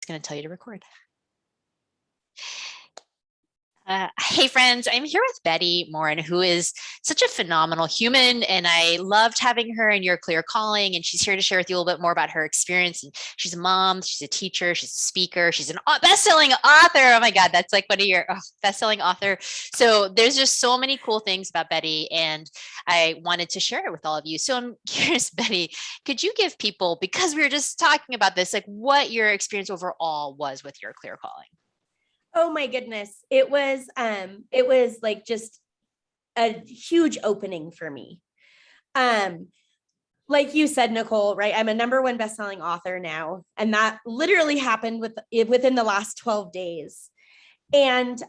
It's going to tell you to record. Hey friends, I'm here with Betty Morin, who is such a phenomenal human, and I loved having her in Your Clear Calling. And she's here to share with you a little bit more about her experience. And she's a mom, she's a teacher, she's a speaker, she's an best-selling author. Oh my God, that's like one of your best-selling author. So there's just so many cool things about Betty, and I wanted to share it with all of you. So I'm curious, Betty, could you give people, because we were just talking about this, like what your experience overall was with Your Clear Calling? Oh my goodness. It was like just a huge opening for me. Like you said, Nicole, right? I'm a #1 bestselling author now. And that literally happened within the last 12 days. And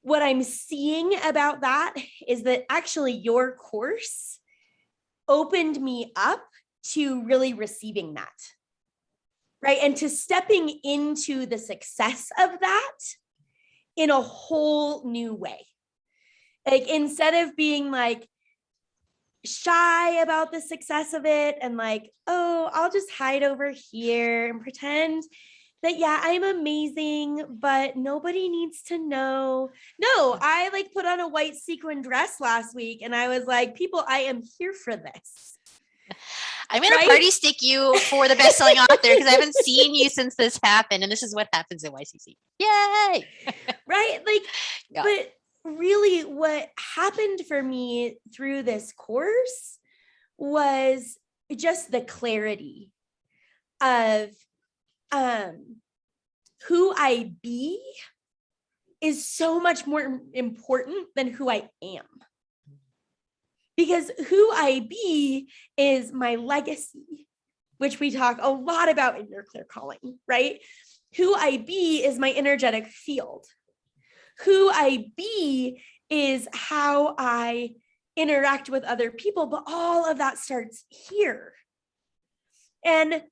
what I'm seeing about that is that actually your course opened me up to really receiving that. Right. And to stepping into the success of that in a whole new way. Like instead of being like shy about the success of it and like, oh, I'll just hide over here and pretend that, yeah, I'm amazing, but nobody needs to know. No, I like put on a white sequin dress last week and I was like, people, I am here for this. I'm going to party stick you for the best-selling author because I haven't seen you since this happened. And this is what happens at YCC. Yay. Right. Like, yeah. But really what happened for me through this course was just the clarity of who I be is so much more important than who I am. Because who I be is my legacy, which we talk a lot about in Your Clear Calling, right? Who I be is my energetic field. Who I be is how I interact with other people, but all of that starts here. And,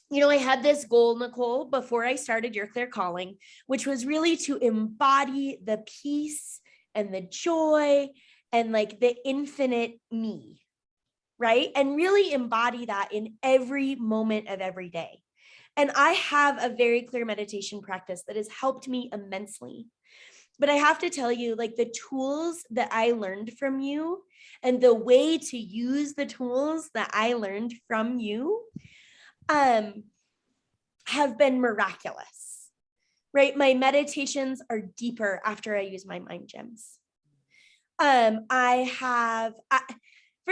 you know, I had this goal, Nicole, before I started Your Clear Calling, which was really to embody the peace and the joy and like the infinite me, right? And really embody that in every moment of every day. And I have a very clear meditation practice that has helped me immensely. But I have to tell you, like the tools that I learned from you and the way to use the tools that I learned from you have been miraculous, right? My meditations are deeper after I use my mind gems. For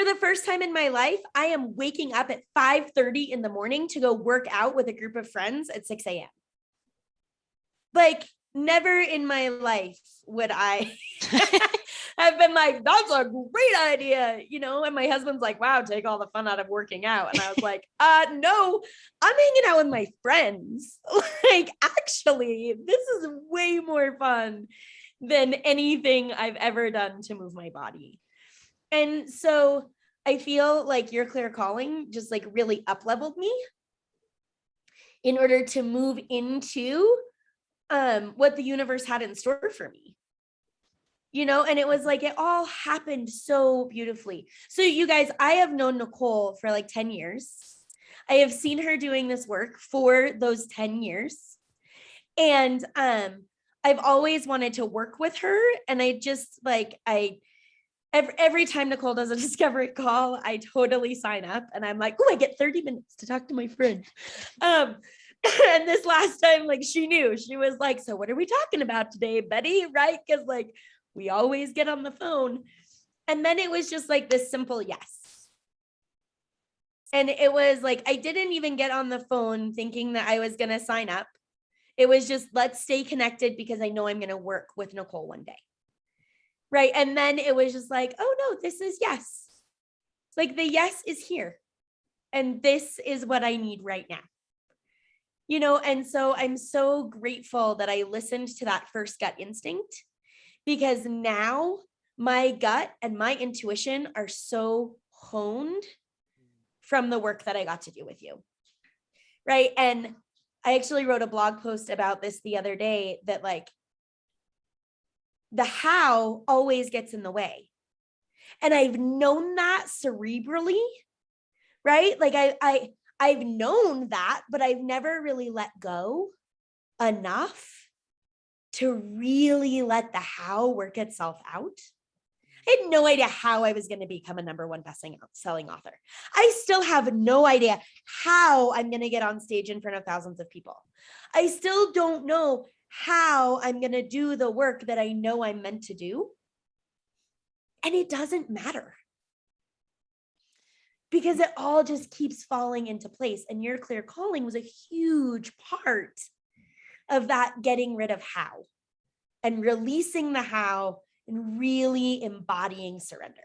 the first time in my life, I am waking up at 5:30 in the morning to go work out with a group of friends at 6 a.m. Like never in my life would I have been like, that's a great idea, you know? And my husband's like, wow, take all the fun out of working out. And I was like, no, I'm hanging out with my friends. Like, actually, this is way more fun than anything I've ever done to move my body. And so I feel like Your Clear Calling just like really up-leveled me in order to move into what the universe had in store for me. You know, and it was like, it all happened so beautifully. So you guys, I have known Nicole for like 10 years. I have seen her doing this work for those 10 years. And I've always wanted to work with her. And I just like, every time Nicole does a discovery call, I totally sign up and I'm like, oh, I get 30 minutes to talk to my friend. And this last time, like she knew, she was like, so what are we talking about today, Betty? Right? Because like, we always get on the phone. And then it was just like this simple yes. And it was like, I didn't even get on the phone thinking that I was going to sign up. It was just, let's stay connected because I know I'm going to work with Nicole one day. Right. And then it was just like, oh no, this is yes. Like the yes is here. And this is what I need right now. You know, and so I'm so grateful that I listened to that first gut instinct because now my gut and my intuition are so honed from the work that I got to do with you. Right. And I actually wrote a blog post about this the other day that like the how always gets in the way. And I've known that cerebrally, right? Like I've known that, but I've never really let go enough to really let the how work itself out. I had no idea how I was going to become a #1 best-selling author. I still have no idea how I'm going to get on stage in front of thousands of people. I still don't know how I'm going to do the work that I know I'm meant to do. And it doesn't matter, because it all just keeps falling into place. And your clear calling was a huge part of that, getting rid of how and releasing the how and really embodying surrender.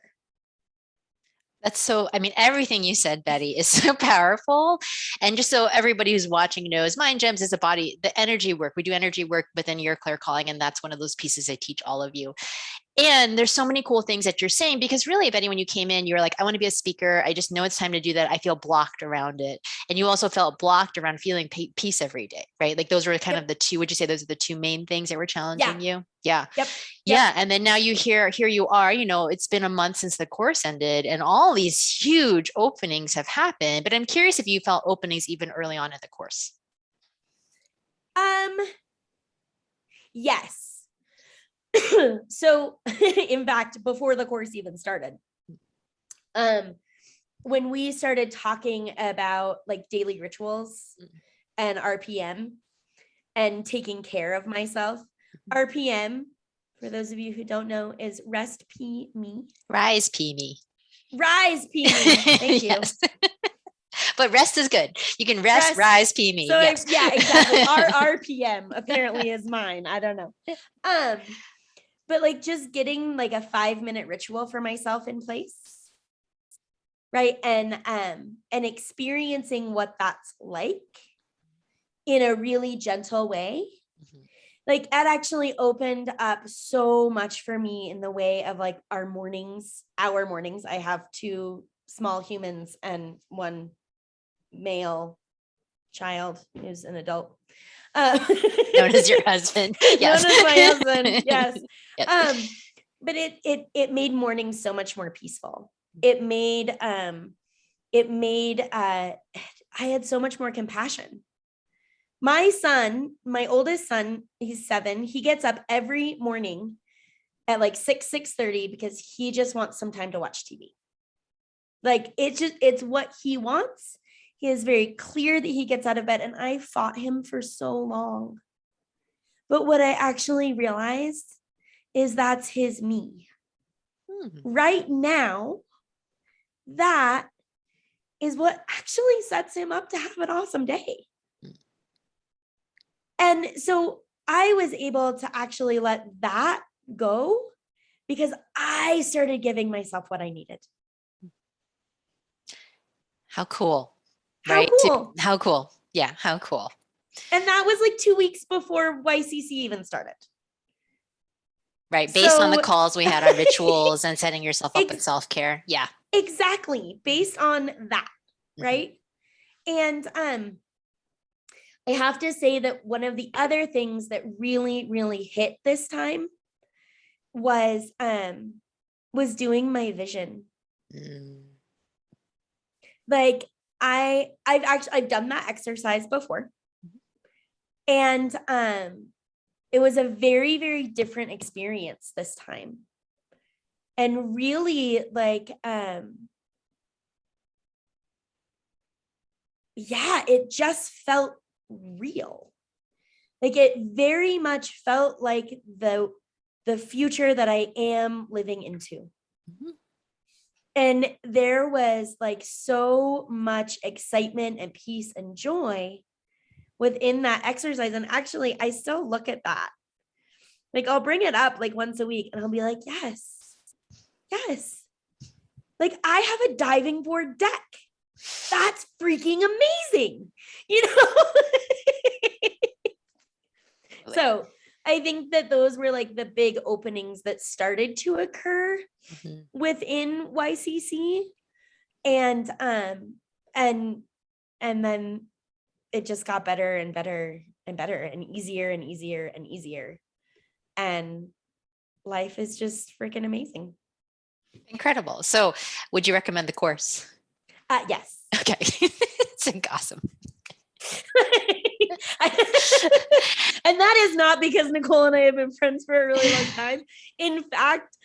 That's so, I mean, everything you said, Betty, is so powerful. And just so everybody who's watching knows, Mind Gems is a body, the energy work. We do energy work within your clear calling. And that's one of those pieces I teach all of you. And there's so many cool things that you're saying, because really, Betty, when you came in, you were like, I want to be a speaker. I just know it's time to do that. I feel blocked around it. And you also felt blocked around feeling peace every day, right? Like those were kind of the two, would you say those are the two main things that were challenging you? Yeah. Yep. Yeah. And then now here you are, it's been a month since the course ended and all these huge openings have happened. But I'm curious if you felt openings even early on in the course. Yes. So in fact, before the course even started, when we started talking about like daily rituals and RPM and taking care of myself, RPM, for those of you who don't know, is rest P me. Rise P me. Rise P me. Thank you. But rest is good. You can rest, rise, P me. So yes. Yeah, exactly. Our RPM apparently is mine. I don't know. But like just getting like a 5-minute ritual for myself in place. Right. And experiencing what that's like in a really gentle way. Mm-hmm. Like it actually opened up so much for me in the way of like our mornings. I have 2 small humans and 1 male child who's an adult. Known as your husband. Yes. Known as my husband. Yes. Yes. But it made mornings so much more peaceful. It made I had so much more compassion. My son, my oldest son, he's 7. He gets up every morning at like 6:30 because he just wants some time to watch TV. Like it's what he wants. He is very clear that he gets out of bed, and I fought him for so long. But what I actually realized is that's his me. Right now, that is what actually sets him up to have an awesome day. And so I was able to actually let that go because I started giving myself what I needed. How cool. Right? How cool. Yeah. How cool. And that was like 2 weeks before YCC even started. Right. Based on the calls we had, our rituals and setting yourself up with self-care. Yeah. Exactly. Based on that. Right. And I have to say that one of the other things that really, really hit this time was doing my vision. Like I've done that exercise before. And it was a very, very different experience this time. And really like it just felt real. Like it very much felt like the future that I am living into. And there was like so much excitement and peace and joy within that exercise. And actually, I still look at that. Like I'll bring it up like once a week and I'll be like, yes. Like I have a diving board deck. That's freaking amazing. So I think that those were like the big openings that started to occur within YCC. And then it just got better and better and better and easier and easier and easier. And life is just freaking amazing. Incredible. So would you recommend the course? Yes. Okay. It's awesome. And that is not because Nicole and I have been friends for a really long time. In fact,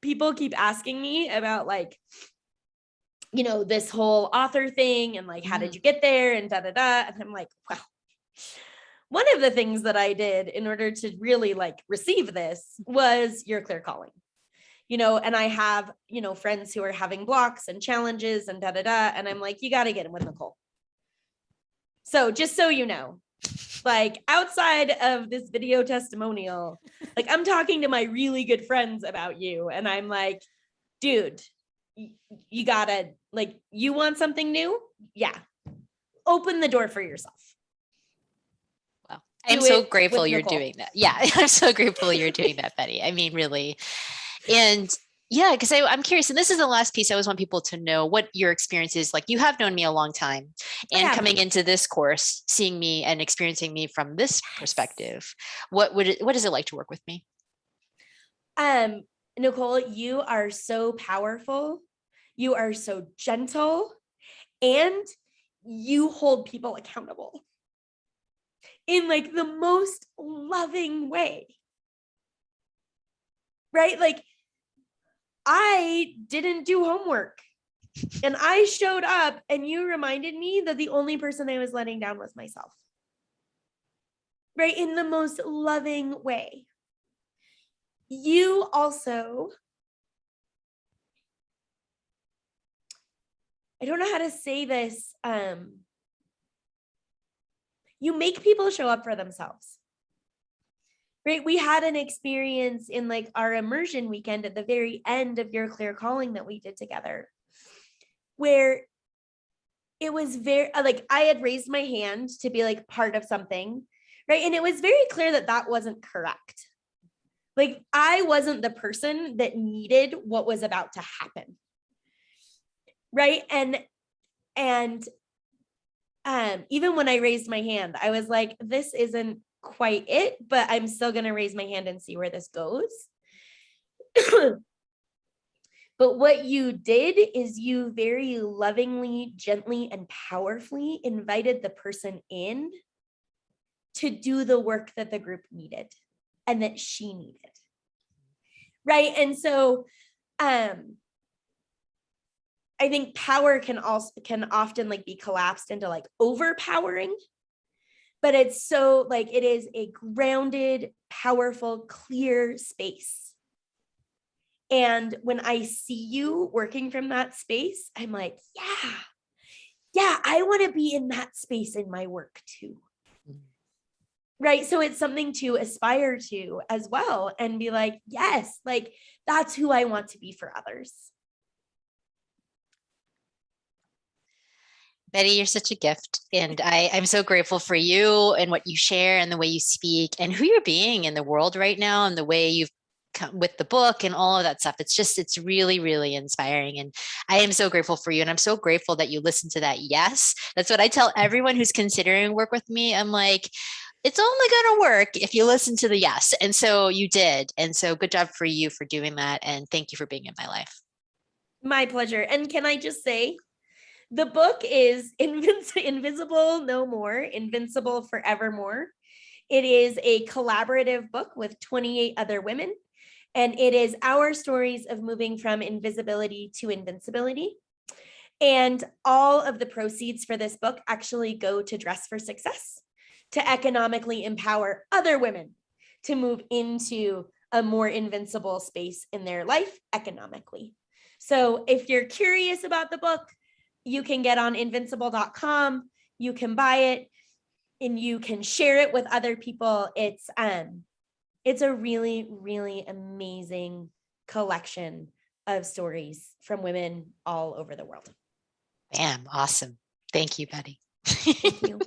people keep asking me about like, this whole author thing and like, how did you get there and da da da. And I'm like, well, one of the things that I did in order to really like receive this was your clear calling. And I have, friends who are having blocks and challenges and da da da. And I'm like, you got to get them with Nicole. So just so you know, like outside of this video testimonial, like I'm talking to my really good friends about you. And I'm like, dude, you gotta, like, you want something new? Yeah. Open the door for yourself. Well, I'm so grateful you're doing that. Yeah, I'm so grateful you're doing that, Betty. I mean, really. And yeah, because I'm curious, and this is the last piece. I always want people to know what your experience is like. You have known me a long time, and coming into this course, seeing me and experiencing me from this perspective, what is it like to work with me? Nicole, you are so powerful. You are so gentle, and you hold people accountable in like the most loving way. Right? Like, I didn't do homework and I showed up and you reminded me that the only person I was letting down was myself. Right? In the most loving way. You also, I don't know how to say this. You make people show up for themselves. Right? We had an experience in like our immersion weekend at the very end of your clear calling that we did together, where it was very like I had raised my hand to be like part of something, right? And it was very clear that that wasn't correct. Like I wasn't the person that needed what was about to happen. Right? And even when I raised my hand, I was like, this isn't quite it, but I'm still going to raise my hand and see where this goes. But what you did is you very lovingly, gently, and powerfully invited the person in to do the work that the group needed and that she needed. Right? And so I think power can often like be collapsed into like overpowering. But it's so like it is a grounded, powerful, clear space. And when I see you working from that space, I'm like, yeah, I want to be in that space in my work too. Right. So it's something to aspire to as well and be like, yes, like that's who I want to be for others. Betty, you're such a gift. And I'm so grateful for you and what you share and the way you speak and who you're being in the world right now and the way you've come with the book and all of that stuff. It's really, really inspiring. And I am so grateful for you. And I'm so grateful that you listened to that. Yes. That's what I tell everyone who's considering work with me. I'm like, it's only going to work if you listen to the yes. And so you did. And so good job for you for doing that. And thank you for being in my life. My pleasure. And can I just say, the book is Invisible No More, Invincible Forevermore. It is a collaborative book with 28 other women, and it is our stories of moving from invisibility to invincibility. And all of the proceeds for this book actually go to Dress for Success, to economically empower other women to move into a more invincible space in their life economically. So if you're curious about the book, you can get on invincible.com, you can buy it, and you can share it with other people. It's a really, really amazing collection of stories from women all over the world. Bam, awesome. Thank you, Betty. Thank you.